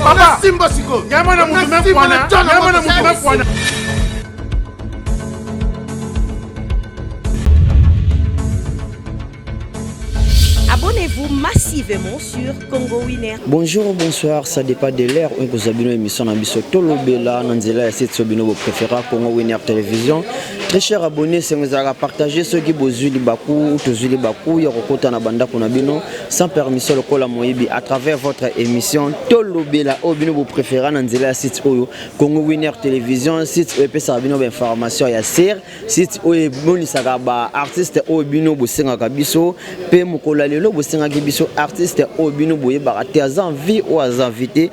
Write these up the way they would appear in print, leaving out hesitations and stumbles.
Papa, Simba Siko. Yamana mutume kwana. Yamana mutume kwana. Abonnez-vous massivement sur Congo Winner. Bonjour ou bonsoir, ça dépend de l'heure où vous avez une émission dans Bisso Tolobela, Nanzela et cette sobino vos préférés Congo Winner Télévision. Très chers abonnés, si vous avez partagé ceux qui bozu li bakou, tozu li bakou, yorokota na banda kunabino, sans permission le kola moyibi à travers votre émission Tolobela, obino vos préférés Nanzela et site oyo Congo Winner Télévision, site où pesa bino information ya ser, site où boni sagaba artiste obino bosenga kabiso, pe mukola lelo bosenga kibiso artiste obino boye barate azanvi ou azanvité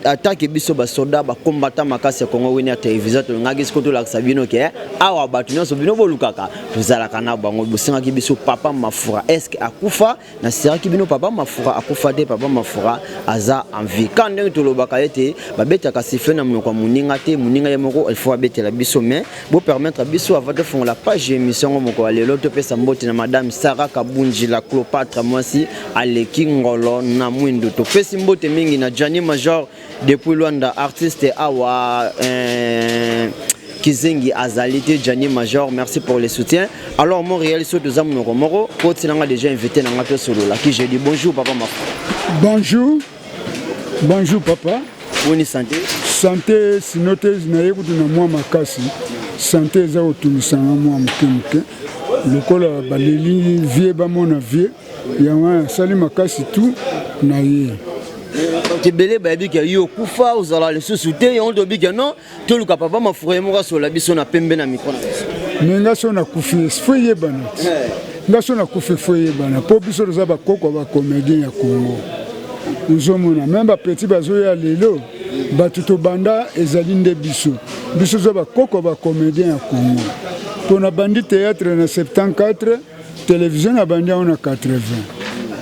attaque biso ba soldat ba combattant makasi Congo Winner Télévision to ngaki skoto la sabino ke awa batunya so bino bolukaka tozala kana bango bosenga kibiso papa mafura est-ce que akufa na sera kibino papa mafura akufa de papa mafura aza envie quand ndenge to lobaka ete ba beta ka siffler na munoko muninga te muninga ya moko il faut betela biso mais pour permettre biso avant de faire la page émission moko lelo to pesa mbote na madame Sarah Kabunji la Cléopâtre moi si aleki ngolo na mwindo to pesi mbote mingi na Jani Major depuis Luanda artiste awa Kizengi Azalité Jani Major, merci pour le soutien. Alors mon réel sur deux âmes Moro, Kotinanga déjà invité dans notre solo là qui j'ai dit bonjour papa ma. Bonjour. Bonjour papa. Bonne santé. Santé sinote na yekutu na mwa makasi. Santé za otumisanga mwa mkemke. Lokola baleli vie ba mona vie. Yawa sali makasi tu na ye. Tebele ba bika yo kufa uzala le sous-souté et on doit bika non to luka papa mafura mo sur la biso na pembe na micro. Menga so na kufi foye bana. Nga so na kufi foye bana. Po biso za ba koko ba comédien ya Congo. Uzomona même ba petit bazo ya lelo batuto banda ezali nde biso. Biso za ba koko ba comédien ya Congo. Pour na bandi théâtre na 74, télévision na bandi on a 80.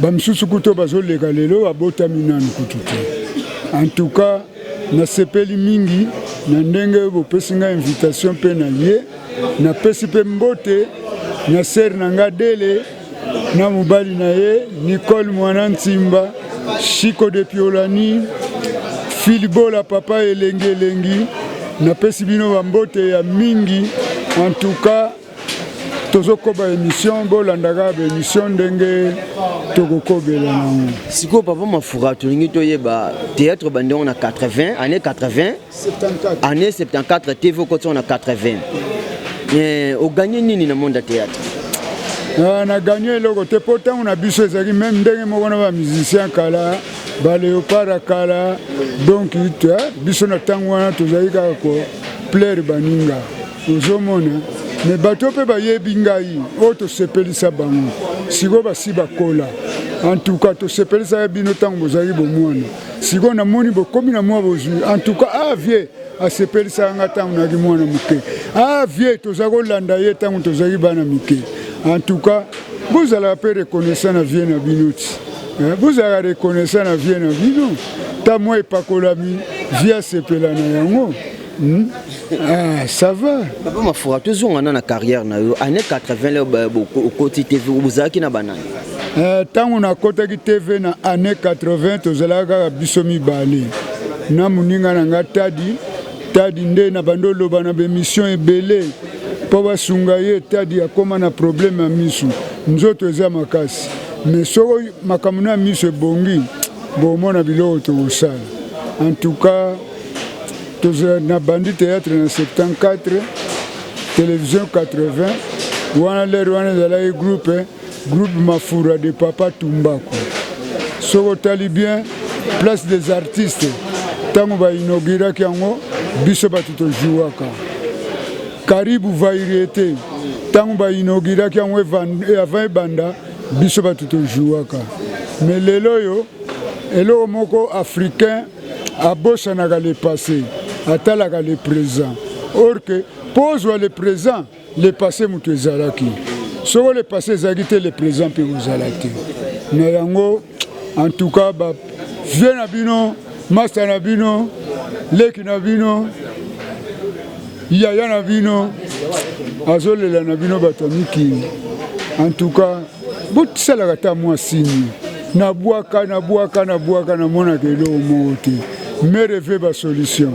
Bamsusu kuto bazo lega lelo abota minanu kututu. En tout cas, na sepeli mingi na ndenge bo pesinga invitation pe na ye na pesi pe mbote na ser nanga dele na mubali na ye Nicole Mwana Ntimba Chico de Piolani Filibola papa elenge lengi na pesi bino bambote ya mingi. En tout cas tozokoba émission bolandaka émission ndenge tokokobela nango. Siko papa mafura tolingi toyeba théâtre bande on a 80 année 80 74 année 74 TV côté on a 80. Mais au gagné nini na monde théâtre. Na gagné loko te pourtant on a biso ezaki même ndenge moko na ba musicien kala ba Léopard kala donc biso na tango wana tozali kaka ko plaire baninga ozomona. Mais bato pe ba yebi ngai oto sepelisa bango siko basi bakola. En tout cas to sepelisa bino tango bozali bomwana siko na moni bokomi na mwa bozwi. En tout cas vie a sepelisa nga tango na mwana muke vie tozako landa ye tango tozali bana mike. En tout cas vous allez pas reconnaître na vie na binoti vous allez reconnaître na vie na bino ta moi epakolami via sepela na yango. Ça va. Papa mafura toujours on a na carrière na yo année 80 le au côté TV uzaki na banane. Tant on a côté TV na année 80 tozalaka biso mibale. Na muninga na tadi nde na bandolo bana be mission ebele. Po basunga ye tadi akoma na problème ya misu. Nzoto eza makasi. Mais soko makamuna misu bongi bomona biloko to sala. En tout cas na bandi théâtre na 74 télévision 80 wana le wana zala groupe mafura de papa Tumbako soko tali bien place des artistes tango ba inaugura kiango biso batuto jouaka karibu variété tango ba inaugura kiango avant banda biso batuto jouaka mais lelo yo elo moko africain abosa na le passé atalaka le présent. Or que pose le présent, le passé mutu ezalaki. Soko le passé ezalaki le présent pe uzalaki. Na yango en tout cas ba vieux na bino, master na bino, leki na bino, yaya na bino, azolela na bino batamiki. En tout cas, bout salaka ta moi signe. Nabuaka na mona kelo mote. Mais rêver ba solution.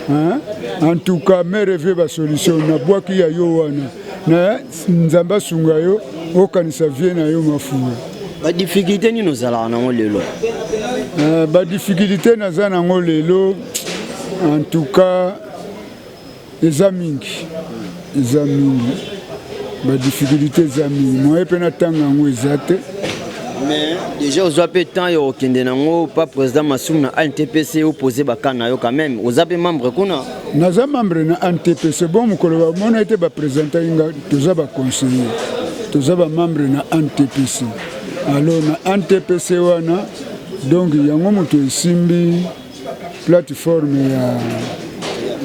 Hein? En tout cas, mais rêver ba solution. Nabuaki ya yo wana. Na nzamba sunga yo okanisa vie na yo mafuwa. Ba difficulté ni nozala na lelo. Ba difficulté na za na lelo. En tout cas, ezamingi. Ba difficulté ezamingi. Moi pena tanga ngo ezate. Mais déjà aux appels temps yo kende nango pas président Massoum na NTPC opposé bakana yo quand même aux appels membres kuna naza membre na NTPC bon mukolo ba mona été ba président inga toza ba conseiller toza ba membre na NTPC alors na NTPC wana donc yango moto esimbi plateforme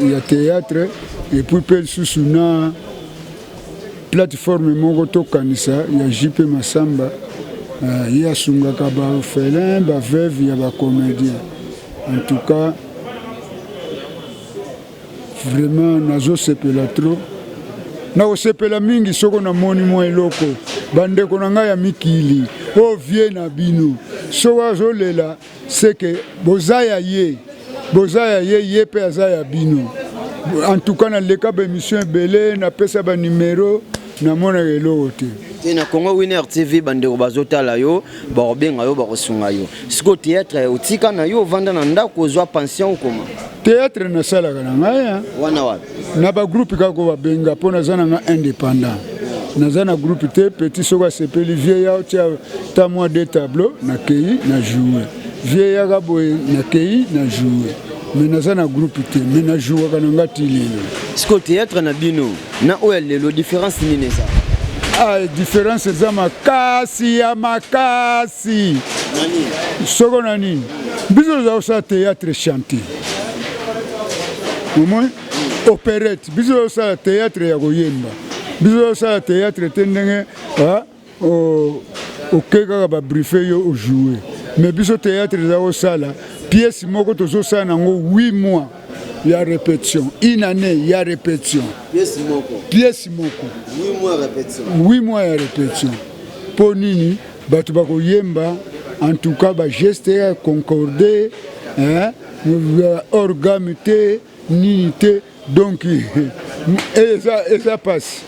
ya théâtre et puis pe susuna plateforme moko to kanisa ya JP Masamba. Il y a sungaka ba orphelin, ba veuve, il y a ba comédien. En tout cas, vraiment nazo sepela trop. Na osepela mingi soko na moni mo eloko. Bande konanga ya mikili. O vie na bino. So azolela c'est que bozaya ye pe azaya bino. En tout cas na leka ba émission belé na pesa ba numéro na mona eloko te. Na Congo Winner TV bandeko bazotala yo barobenga yo bakosunga yo siko théâtre otika na yo vanda na ndako ozwa pension koma théâtre na sala kana ngaya wana wapi na ba groupe kako babenga pona zana nga indépendant na zana groupe te petit soka sepeli vieillard ta moi de tableau na kei na jouer vieillard boy na kei na jouer mais na zana groupe te mais na jouer kana ngati lelo siko théâtre na bino na oele lo différence nini ça. Ah, différence za makasi ya makasi. Nani? Soko nani? Biso za osa théâtre chanté. Au moins opérette. Biso za osa théâtre ya koyemba. Biso za osa théâtre tendenge o keka ba briefer yo o jouer. Mais biso théâtre za osa la pièce moko tozo sa nango 8 mois. Il y a répétition. Une année, il y a répétition. Pièce moko. 8 mois répétition. 8 mois de répétition. Pour nini, batu bako yemba, en tout cas, ba geste concordé, hein, orgamité, ninité, donc, et ça passe.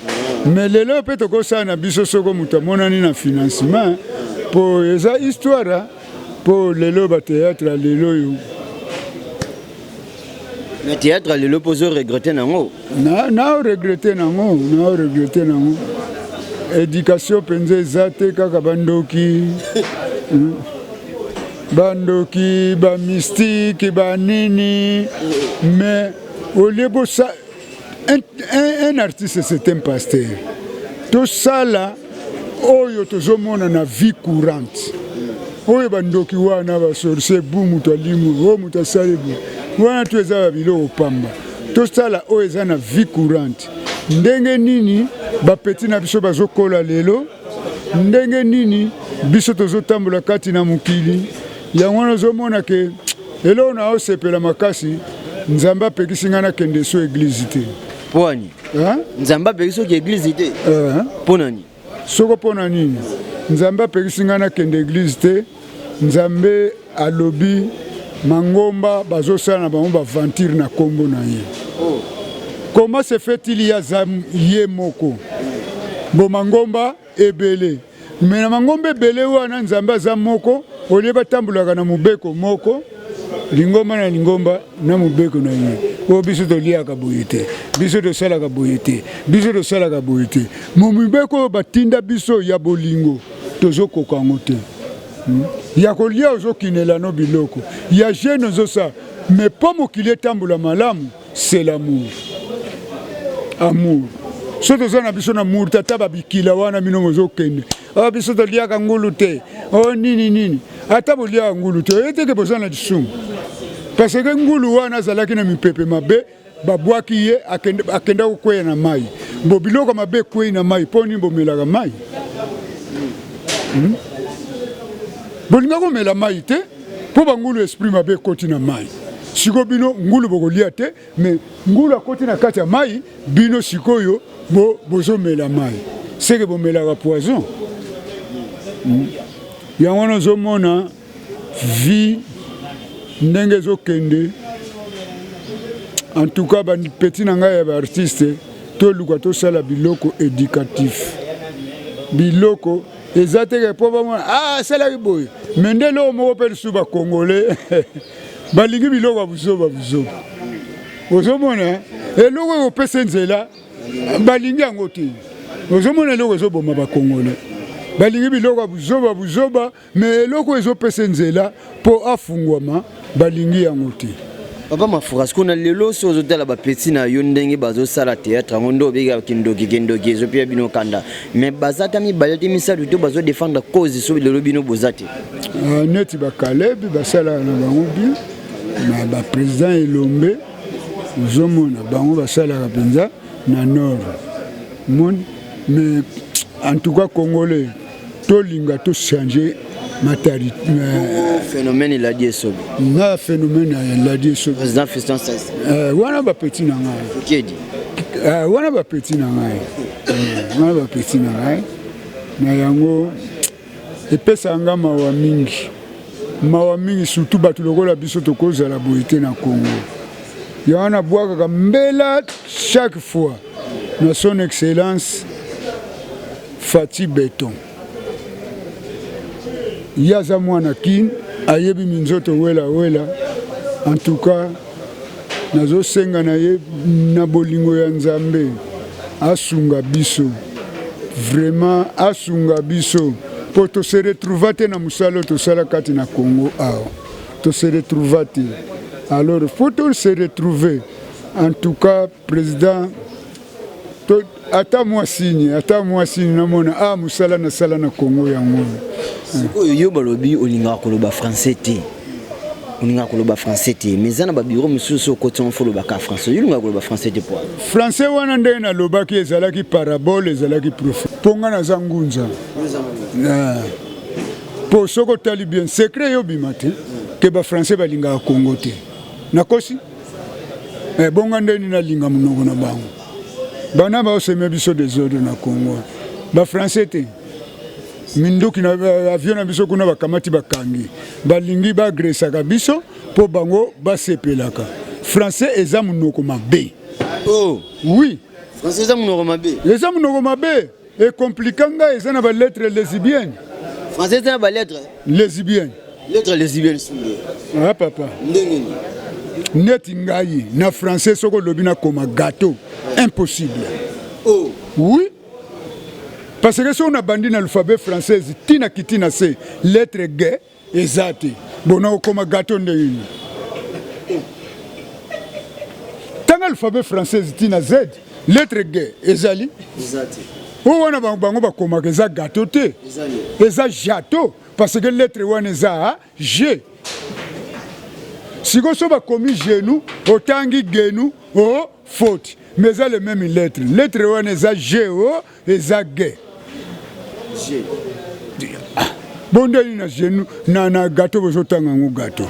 Mais les lois peut être ça na biso soko muta monani na financement pour esa histoire pour les lois théâtre les lois. Le théâtre, le pozo regretter nango. Na regretter nango. Éducation penze zate kaka bandoki. Bandoki, ba mystique, ba nini. Mais au lieu de ça, un artiste c'est un pasteur. Tout ça là, oyo tozomona na vie courante. Oyo bandoki wana ba sorcier bu mutu alimu, o mutu salebu. Wana tu eza biloko pamba. Tout ça là o eza na vie courante. Ndenge nini ba petit na biso bazokola lelo. Ndenge nini biso tozotambola kati na mukili. Yango nazomona ke elo na osepela makasi nzamba pekisi ngana kende so église te. Poni. Hein? Nzamba pekisi ke église te. Ponani. Soko pona nini? Nzamba pekisi ngana kende église te. Nzambe alobi Mangomba bazosala na bango baventure na kombo na ye. Oh. Comment se fait-il ya ye moko? Bo Mangomba ebele. Mais na Mangomba ebele wana nzamba za moko, olie batambulaka na mubeko moko, lingomba na lingomba na mubeko na ye. O biso to liaka boyete. Biso to salaka boyete. Biso to salaka boyete. Mo mubeko batinda biso ya bolingo. Tozo kokango te. Ya kolia ozokinela no biloko ya jeune ozosa mais pas mokili tambola malamu c'est l'amour soto zana biso na amour tata babikila wana mino mozokende biso to liaka ngulu te nini ata bolia ngulu te eteke bozana disumu parce que ngulu wana zalaki na mipepe mabe babwaki ye akenda kokweya na mai bo biloko mabe kweyi na mai poni bomelaka mai bolinga komela mai te po bangulu esprit mabe koti na mai siko bino ngulu bokolia te mais ngulu akoti na kati ya mai bino sikoyo bozomela mai seke bomelaka poison yango nazomona vie ndenge ezokende. En tout cas petit na ngai ya artiste toluka tosala biloko éducatif biloko ezateke po bamona asalaki boye mais nde loo moko mpe lisusu bacongolais balingi biloko ya buzoba ozomona eloko ekopesa nzela balingi yango te. Ozomona eloko ezoboma bacongolais balingi biloko ya buzoba mais eloko ezopesa nzela mpo afungwama balingi yango te. Papa Mafura, ce qu'on a le lot sur les hôtels à Petit na Yondeng bazo sala théâtre, on doit bien kindoki zopia bino kanda. Mais bazata mi balati mi sa du bazo défendre la cause sur le lobino bozati. Neti ba Caleb basala na bango bien. Na ba président Elombe zomona bango basala ka penza na nord. Mon mais en tout cas congolais to linga to changer matari phénomène il a dit ça. Na phénomène il a dit ça. Président Fiston Sas. Wana ba petit na ngai. Qui dit? Wana ba petit na ngai. Wana ba petit na ngai. Na yango epesa nga mawa mingi surtout batu lokola biso tokozala boyete na Congo. Yana bwaka mbela chaque fois na son excellence Fati Beton. Yaza mwana kin ayebi minzoto wela en tout cas nazo senga na ye na bolingo ya Nzambe asunga biso vraiment asunga biso pour to se retrouver na musalo to sala kati na Congo to se retrouver alors faut se retrouver en tout cas président to ata moi signe na mona musala na sala na Congo yango. Yo balobi olinga koloba français te. Olinga koloba français te. Mais zana ba bureau monsieur so côté on faut le baka français. Yo linga koloba français te pour. Français wana ndenge na lobaki ezalaki parabole ezalaki prophète. Ponga na zangunza. Po soko tali bien secret yo bimate ke ba français balinga Congo te. Nakosi? Bonga ndeni na linga munoko na bango. Bana ba oseme biso des ordres na Congo. Ba français te. Minduki na avion na biso kuna bakamati bakangi balingi ba agresa ka biso po bango basepelaka. Français eza munoko mabe. Oh oui, français eza munoko mabe. Eza munoko mabe et complicanga eza na ba lettres lesbiennes. Français eza na ba lettres lesbiennes. Lettres lesbiennes sule. Papa. Ndengeni. Neti ngai na français soko lobina koma gâteau impossible. Oh oui. Parce que si on a bandé dans l'alphabet français, tina kitina c'est lettre G et zati. Bon, on a comme gâteau de une. Tant l'alphabet français tina Z, lettre G et zali. Zati. On a bango comme gâteau te. Et ça gâteau parce que lettre one est za G. Si on a commis genou, autangi genou, oh faute. Mais ça les mêmes lettres. Lettre one est za G O et za G. Bonde na genou na gâteau bozotanga ngo gâteau.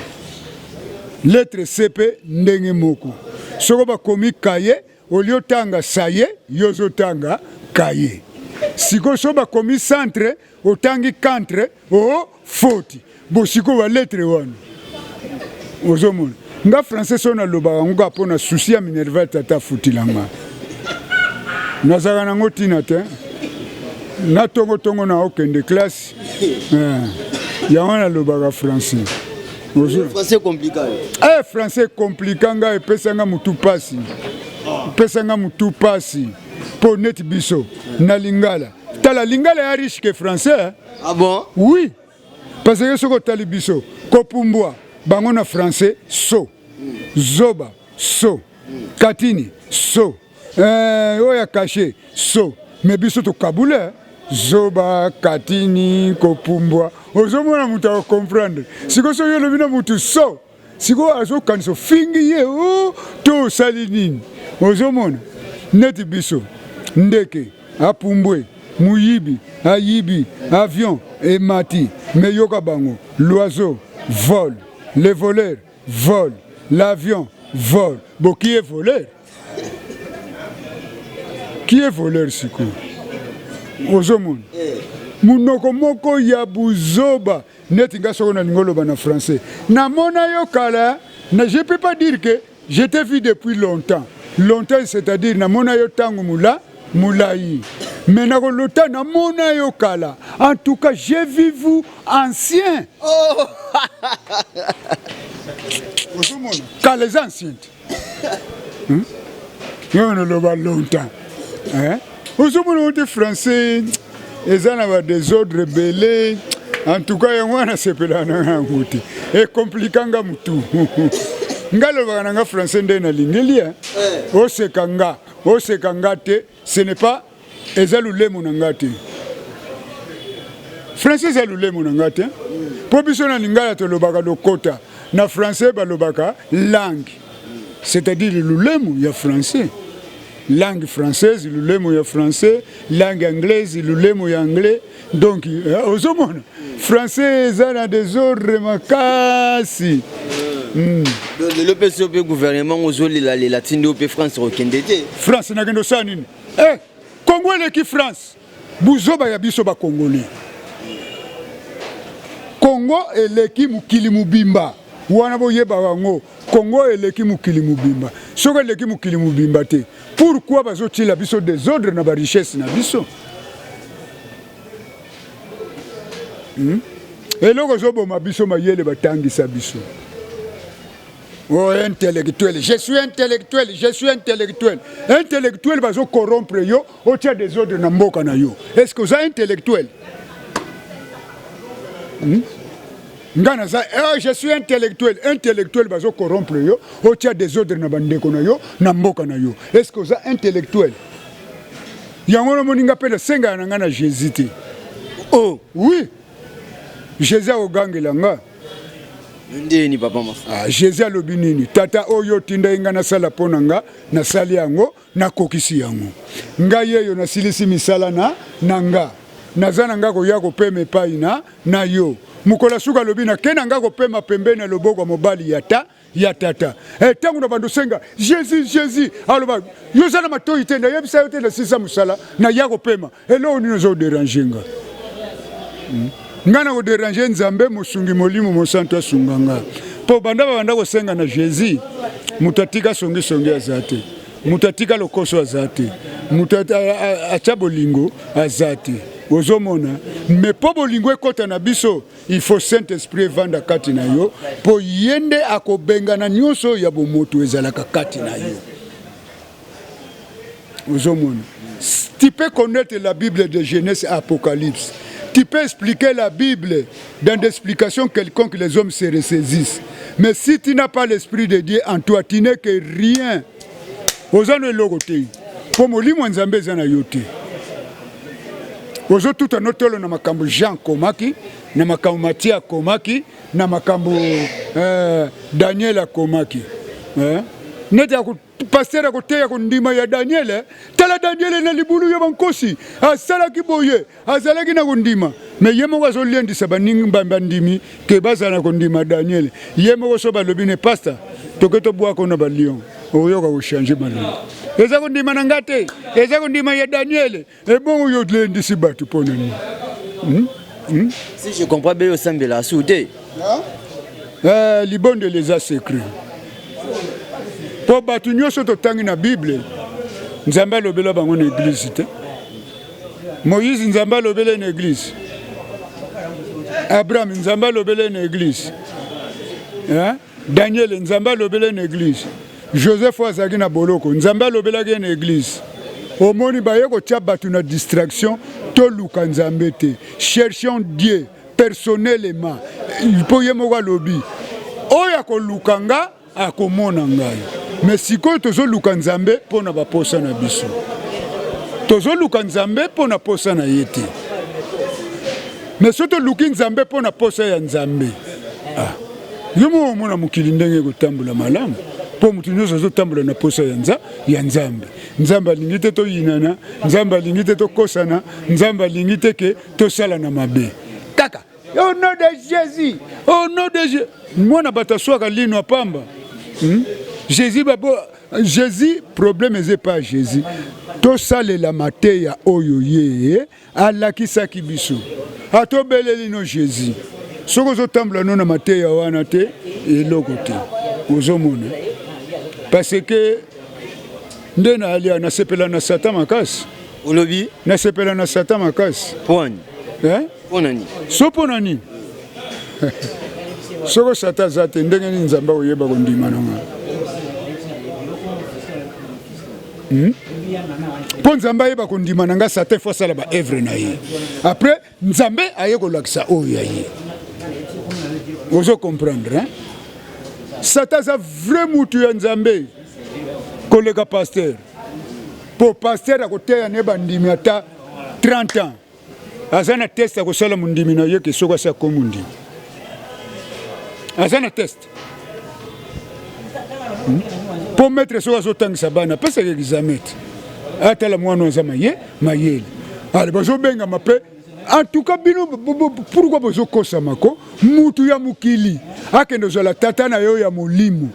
Lettre CP ndenge moko. Soko ba komi kaye olio tanga saye yozotanga kaye. Siko so ba komi centre otangi contre o faute. Bo siko ba lettre wana. Ozomona. Nga français so na loba ngo pona souci ya minerva tata futilanga. Nazaka nango tina te. Na tongo na okende classe. Yawana lobaka français. Français compliqué. Français compliqué nga epesanga mutu pasi. Pesanga mutu pasi. Po net biso na lingala. Tala lingala ya riche que français. Ah bon? Oui. Parce que soko tali biso kopumbwa bango na français so. Zoba so. Katini so. Oya caché so. Mais biso to kabule. Zoba, Katini, Kopumbwa. Ozomona mutu a comprendre. Siko so yo lobina mutu so. Siko azo kanso fingi ye o to salinini. Ozomona neti biso ndeke apumbwe muyibi ayibi avion et mati meyoka bango l'oiseau vole les voleurs volent l'avion vole. Bon qui est voleur? Qui est voleur siko? Ozomon munoko moko ya buzoba neti nga soko na lingoloba na français namona yo kala na je peux pas dire que je t'ai vu depuis longtemps c'est-à-dire namona yo tangu moulayi mais na kolota namona yo kala en tout cas j'ai vu vous ancien kala les anciens yo na loba longtemps hein osomona wote français eza na ba désordre belé en tout cas yango wana sepela na nguti e komplikanga mutu ngalobaka na nga français nde na lingelia osekanga te ce n'est pas eza lulemu na nga te français eza lulemu na nga te po biso na lingala tolobaka lokota na français balobaka langue c'est-à-dire lulemu ya français langue française, le mot français, langue anglaise, le mot anglais. Donc, aux hommes, français, ça a des ordres makasi. Le PCOP gouvernement, aux autres, les latins, au France, au Kendete. France, n'a qu'un sanin. Eh, Congolais qui France, Bouzoba yabisoba Congolais. Congo et l'équipe Kilimubimba. Wanabo yeba wango. Congo et l'équipe Kilimubimba. Soka l'équipe Kilimubimba te. Pourquoi bazo-t-il la biso des ordres na ba richesse na biso? Et loko zobo ma biso ma yele batangi sa biso. Oh intellectuel, je suis intellectuel. Intellectuel bazo corrompre yo, o tia des ordres na mboka na yo. Est-ce que vous êtes intellectuel? Ngana za je suis intellectuel bazo corrompre yo o tia des ordres na bandeko na yo na mboka na yo. Est-ce que ça intellectuel? Yango no moninga pele senga na ngana Jésus te. Oh oui. Jésus o gangelanga. Ndeni papa mas. Ah Jésus alobi nini? Tata oyo tinda ngana sala ponanga na sali yango na kokisi yango. Nga yeyo na silisi misala na nga. Nazana nga ko yako peme paina na yo. Mukola suka lobina kena ngako pema pembeni na loboko mobali ya tata. Tangu na bandu senga Jésus aloba yozana matoi tenda yebisa yote na sisa musala na yako pema. Elo ni zo déranger nga. Ngana ko déranger nzambe musungi molimo mosanto asunganga. Po banda ko senga na Jésus mutatika songi azate. Mutatika lokoso azate. Mutata achabolingo azate. Ozomona mais po bolingo ekota na biso il faut Saint-Esprit vanda kati na yo po yende akobenga na nyonso ya bomoto ezalaka kati na yo. Ozomona tu peux connaître la Bible de Genèse à Apocalypse, tu peux expliquer la Bible dans des explications quelconques, les hommes se ressaisissent, mais si tu n'as pas l'Esprit de Dieu en toi, tu n'es que rien. Ozano elogote po molimo nzambe zana yote. Ozo tout un autre na makambo Jean Komaki, na makambo Matthieu Komaki, na makambo Daniel Komaki. Neti ako pasteur ako teya ko ndima ya Daniel, tala Daniel na libulu ya bankosi, asala kiboye, azala kina ko ndima. Mais yemo ko zo lendi sabaningi mbamba ndimi ke bazana ko ndima Daniel. Yemo ko so balobine pasteur, toketo bwa ko na ba lion. Oyoka ko changer balon. Eza ko ndima na ngate, eza ko ndima ya Daniel, et bon yo lendi si batu ponani. Si je comprends bien, au sein de la soudée. Libonde les a secrets. Pour batu nyoso to tangi na Bible, nzamba lobela bango na église te. Moïse nzamba lobela na église. Abraham nzamba lobela na église. Daniel nzamba lobela na église. Joseph azaki na boloko nzamba lobela na église. Omoni baye ko tia batu na distraction to luka nzambe te. Cherchons Dieu personnellement. Il peut yemo lobi. Oya ko lukanga akomona ngai. Mais sikoyo tozo luka nzambe pona ba posa na biso. Tozo luka nzambe pona posa na yete. Mais soto luki nzambe pona posa ya nzambe. Yomo mona mukili ndenge ko tambola malamu. Po mutu nyoso zo tambola na posa ya nzambe. Nzambe alingite to yinana, nzambe alingite to kosana, nzambe alingite ke to sala na mabe. Kaka, au nom de Jésus, au nom de Jésus. Mwana bataswaka lino pamba. Jésus babo Jésus, problème n'est pas Jésus. Tout ça, la matière, oyo ye, Allah qui s'akibiso. A to beleli no Jésus. Ce que vous tambla non na matière wanate et logote. Ozomone. Parce que ndena alia na sepela na Satan makasi. Olobi Na sepela na Satan makasi. Poni. Hein? Ponani. So ponani. Soko Satan zate ndenge ni nzamba oyeba kondima nanga. Po nzamba yeba kondima nanga Satan fois sala ba œuvre na ye. Après nzambe aye ko lakisa oya ye. Ozo comprendre hein? Satan za vrai mutu ya nzambe. Kolega pasteur. Pour pasteur à côté ya neba ndimi ata 30 ans. Azana test ko sala mundimi na ye ke soko sa ko mundimi. Azana test. Pour mettre sur la tang sabana, pas ça examen. Atala mwana zama ye, mayeli. Ale bazo benga mape. En tout cas bino pourquoi bazo kosa mako? Mutu ya mukili. Akendo zola tata na yo ya molimo.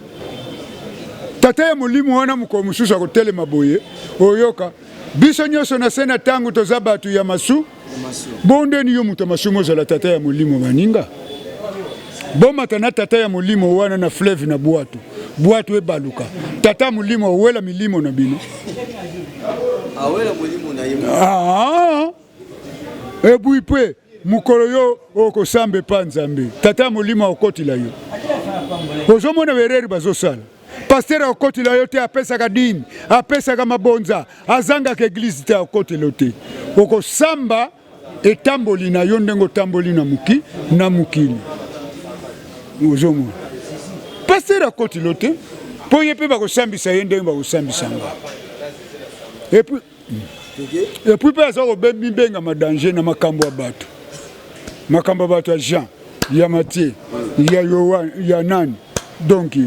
Tata ya molimo wana muko mususa ko tele maboye. Oyoka. Biso nyoso na sena tangu tozaba tu ya masu. Bonde ni yo mutu masumo zola tata ya molimo baninga. Boma tana tata ya mulimo wana na fleuve na Buatu e baluka. Tata mulimo wela milimo na bino. Awela mulimo na yimo. E buipwe mukolo yo oko sambe pa nzambe. Tata mulimo okoti la yo. Ozomona bereri bazosala. Pasteur okoti la yo te apesa ka dini, apesa ka mabonza, azanga ke église te okoti lote. Oko samba etamboli na yo ndengo tamboli na mukili. Ozomo. Pasteur a côté loté. Pour y peut pas sambisa yende ba sambisanga. Et puis pas ça obebi benga ma danger na makambo ya bato. Makambo bato Jean, ya Matthieu, ya Yohan, ya nani. Donc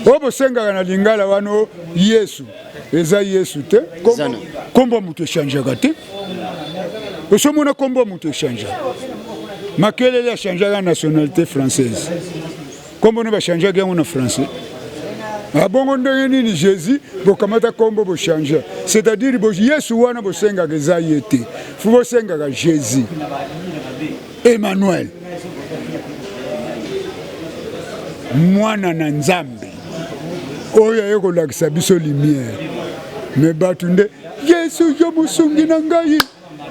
obo senga na lingala wano Yesu. Eza Yesu te. Kombo mutu changer gate. Osomona kombo mutu changer. Makele a changé la nationalité française. Comment on va changer en français? Ah bon, on a dit Jésus, bon comment ta combo va changer? C'est-à-dire que Jésus wana bo senga geza yete. Faut senga ga Jésus. Emmanuel. Mwana na Nzambe. Oya yeko lakisa biso lumière. Me batunde Yesu yo musungi na ngai.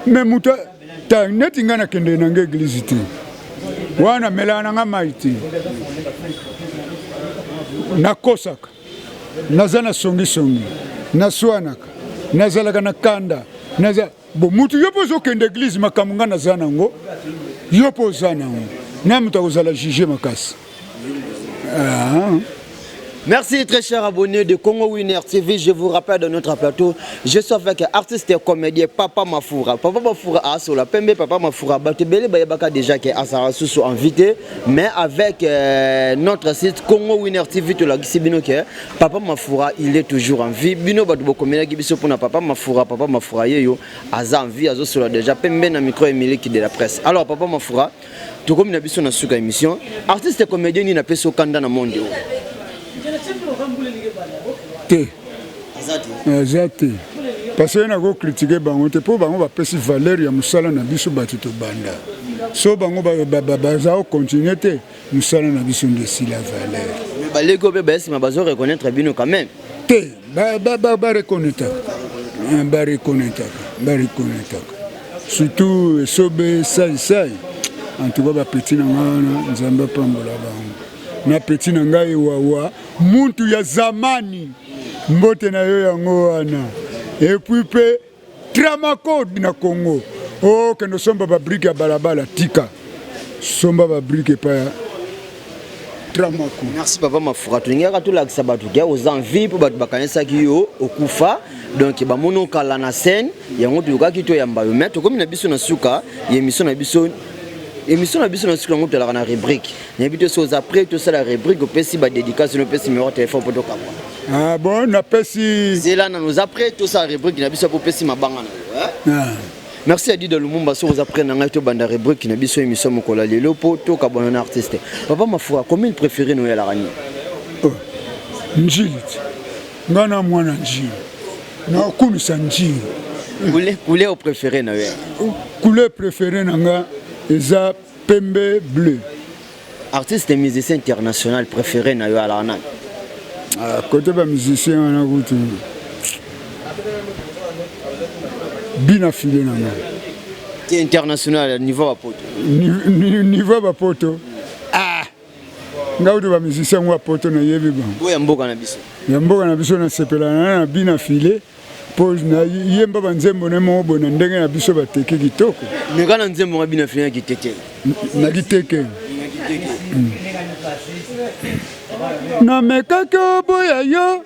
Me muta ta neti ngana kende na église ti wana melana nga maiti na kosaka nazana songi na swanaka nazalaka na kanda naza bo mutu yopo zo kende église makamunga nazana ngo yopo zana ngo na mutu kozala juger makasi. Merci très chers abonnés de Congo Winner TV. Je vous rappelle de notre plateau, je suis avec artiste et comédien Papa Mafoura. Papa Mafoura a sur la Pembe, Papa Mafoura Batebele Bayabaka déjà qui est à Sarasou invité, mais avec notre site Congo Winner TV to la Gisibino qui Papa Mafoura, il est toujours en vie. Bino Batubo Komena Gibiso pour Papa Mafoura yeyo aza en vie azo sur la déjà Pembe na micro Emile qui de la presse. Alors Papa Mafoura, tout comme nabiso na suka émission, artiste et comédien ni na peso kanda na monde. Azate. Parce que na go critiquer bango te po bango ba pesi valeur ya musala na biso batuto banda. So bango ba za continuer te musala na biso ndesi la valeur. Mais ba lego be ba esima bazo reconnaître bino quand même. Te ba reconnaître. Ba reconnaître. Surtout sobe sai. En tout cas ba petit na ngana nzamba pambola bango. Na petit na ngai wawa muntu ya zamani mbote na yo yango wana et puis pe Tramako na Congo oh que nous sommes ba brique ya balabala tika somba ba brique pa Tramako. Merci Papa Mafoura tuninga tout la sabatu kia aux envies pour batu bakanesa ki yo okufa donc ba mono kala na scène yango tuka kito ya mbayo mais to comme na biso na suka émission na biso na suka ngoto la na rubrique na bito so après tout ça la rubrique au pesi ba dédicace no pesi numéro téléphone pour toka. Ah bon na pesi c'est là nous après tout ça rubrique na biso pour pesi mabanga na. Merci à Dida Lumumba so vous apprenez na to banda rubrique na biso émission mokola lelo po toka bon artiste. Papa Mafoura combien préféré no ya la rani? Njili. ngana mwana njinga na kumisa njinga couleur préférée na yo couleur préférée nanga eza pembe bleu artiste et musicien international préféré na yo ala nani côté ba musicien wana kutu Bina Filé nanga ti international niveau ba poto niveau ba poto ngaudu ba musicien wa poto na yebi ba oya mboka na biso na sepela na Bina Filé pose na yemba banzembo na mo bona ndenge na biso bateke kitoko mekana nzembo nga Bina Filé kiteke na kiteke na mekake oboya yo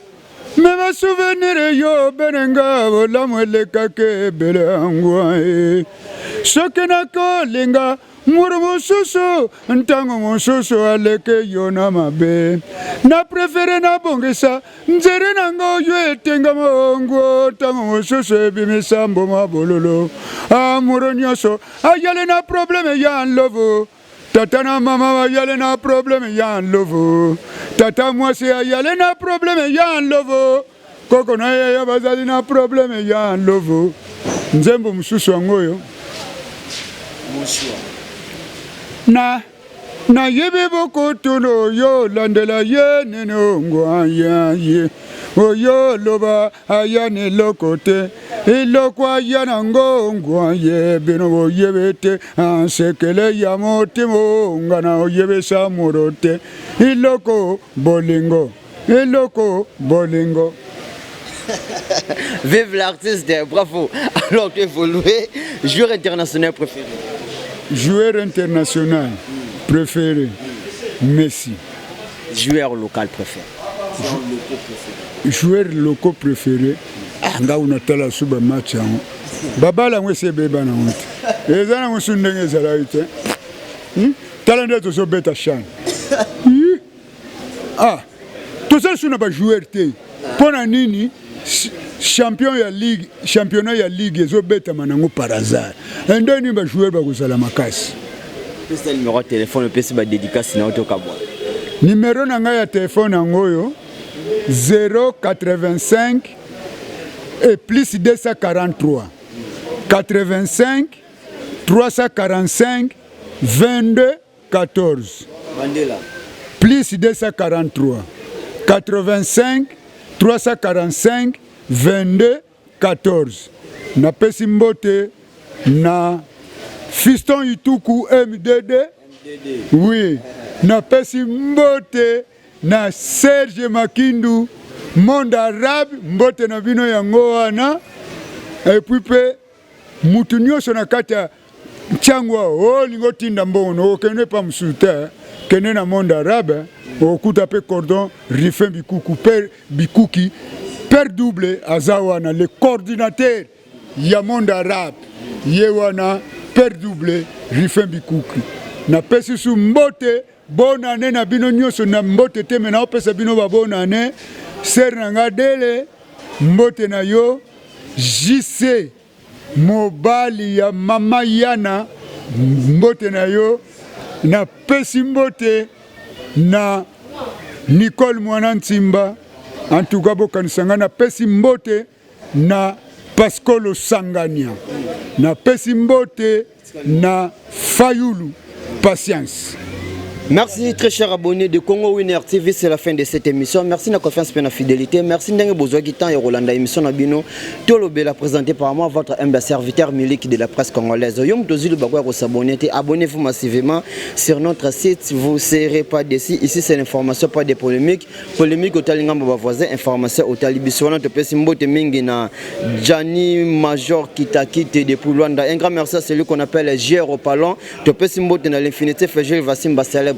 mema souvenir yo benenga bolamu elekake bele angwa soki nakolinga muru mosusu ntango mosusu aleke yo na mabe na prefere nabongisa nzere nanga oyo etenga mongo ntango mosusu ebimisa mboma bololo amuro nyonso ayale na probleme ya nlovo tata na mama bayale na probleme ya nlovo tata mwasi ayale na probleme ya nlovo koko na yeye bazali na probleme ya nlovo nzembo mususu wangoyo na yebe boko tuno yo landela ye nenongwa ya ye oyo loba ayane lokote iloko ayana ngongwa ye bino boyebete ansekele ya motimo ngana oyebe samorote iloko bolingo Vive l'artiste, bravo. Alors tu évolué, joueur international préféré. Joueur international préféré, Messi. Joueur local préféré. Joueur local préféré, nga unatala suba match yango. Babala ngwese beba na honte. Ezana musundenge zalaite. Talende to so beta chan. Tout ça suna ba joueur te. Pona nini championnat ya ligue ezo beta manango par hasard. Ndeni ba joueur ba kozala makasi. Pesa numéro de téléphone pesa ba dédicace na otoka bwa. Numéro nanga ya téléphone ngoyo 085 et plus 243 85 345 22 14 Mandela plus 243 85 345 22 14 na pesi mbote na Fiston Ituku MDD oui na pesi mbote na Serge Makindu Monde Arabe mbote na bino yango wana et puis pe mutu nyonso na kati ya changwa lingo tinda mbono okene pa msuta kene na Monde Arabe okuta pe cordon Rifin Bikuki per double azawana le coordinateur ya Monde Arabe yewana per double Rifin Bikuki na pesi su mbote bonne année na bino nyonso na mbote te mena opesa bino ba bonne année ser nanga dele mbote na yo JC mobali ya mama yana mbote na yo na pesi mbote na Nicole Mwana Ntimba en tout cas bokanisanga na pesi mbote na Pascolo Sangania na pesi mbote na Fayulu Patience. Merci très cher abonné de Congo Winner TV, c'est la fin de cette émission. Merci de la confiance et de la fidélité. Merci de besoin de temps et Rolanda émission Nabino. Tolobela présenté par moi votre humble serviteur Milik de la presse congolaise. Yom Dozil Bagwa s'abonner, abonnez-vous massivement sur notre site. Vous ne serez pas déçus. Ici c'est l'information, pas des polémiques. Polémique au Talingam voisin, information au Talibiswana te Pessimbo te Mingina Gianni Major Kitakite de Poulwanda. Un grand merci à celui qu'on appelle J.R. au Palon. Te Pessimbo te na l'infinité Fégil Vassim Bassale.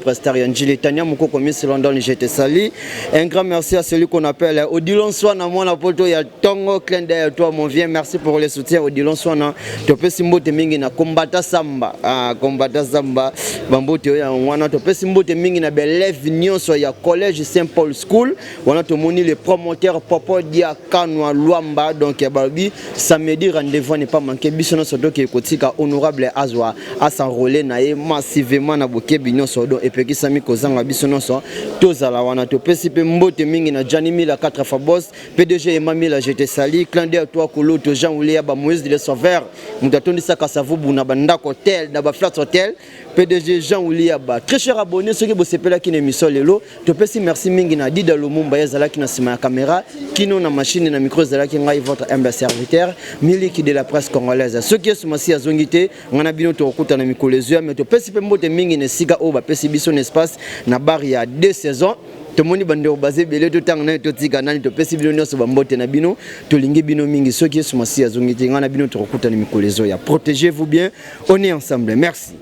Tania Moko comme si London j'étais sali. Un grand merci à celui qu'on appelle Odilon Swana, mon apoto ya Tongo Klende toi mon vieux, merci pour le soutien Odilon Swana. Tu peux simbo te mingi na Kombata Samba, Kombata Samba, Bambo te ya wana tu peux simbo te mingi na belève nyonso ya collège Saint Paul School. Wana to moni le promoteur Popo Dia Kanwa Luamba donc ya Barbie samedi rendez-vous n'est pas manqué bisono sodo ke kotika honorable Azwa à s'enrôler na massivement na bokebi nyonso do epekisami kozanga biso nyonso tozala wana topesi mpe mbote mingi na Johnny Mila 4 Fabos PDG Emamila je te sali clin d'œil à toi Koloto Jean Oulia ba Moïse de Sauveur mutatondisa kasavubu na bandako hotel na ba flat hotel PDG Jean Oulia ba très cher abonné ceux qui bosepela ki na émission lelo topesi merci mingi na Dida Lumumba yazala ki na sima ya caméra kino na machine na micro zala ki ngai votre humble serviteur miliki de la presse congolaise ceux qui sont masi azongité ngana bino to okuta na mikolezo mais topesi pe mbote mingi na siga o ba pesi biso espace na bar ya 2 saisons tomoni bande basé belé to tanga na to tika nani to pesi bino nyonso bambote na bino to lingi bino mingi ceux qui sont masi azongité ngana bino to okuta na mikolezo ya protégez-vous bien on est ensemble merci.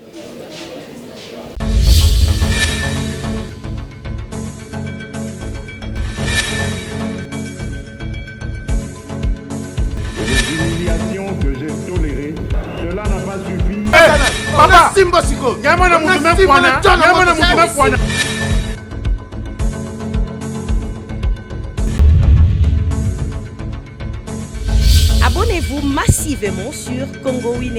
Que j'ai toléré, cela n'a pas suffi. Papa, Simbosiko, Yamana Moutouma Fouana, Yamana Moutouma Fouana. Abonnez-vous massivement sur Congo Winner.